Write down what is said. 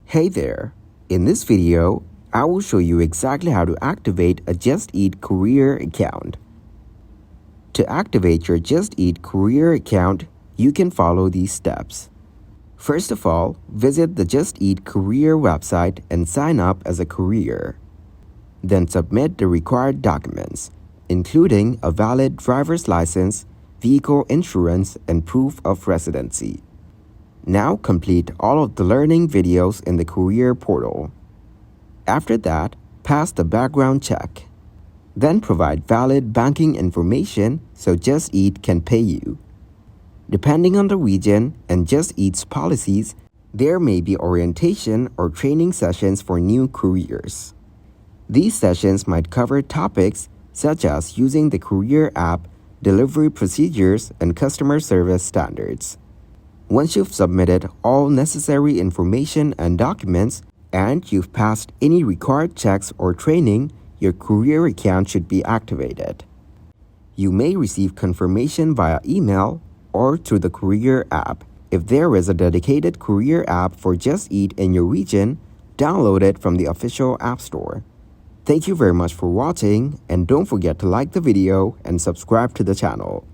Hey there! In this video, I will show you exactly how to activate a Just Eat Courier account. To activate your Just Eat Courier account, you can follow these steps. First of all, visit the Just Eat Courier website and sign up as a courier. Then submit the required documents, including a valid driver's license, vehicle insurance, and proof of residency. Now complete all of the learning videos in the Courier portal. After that, pass the background check. Then provide valid banking information so Just Eat can pay you. Depending on the region and Just Eat's policies, there may be orientation or training sessions for new couriers. These sessions might cover topics such as using the Courier app, delivery procedures, and customer service standards. Once you've submitted all necessary information and documents, and you've passed any required checks or training, your Courier account should be activated. You may receive confirmation via email or through the Courier app. If there is a dedicated Courier app for Just Eat in your region, download it from the official App Store. Thank you very much for watching, and don't forget to like the video and subscribe to the channel.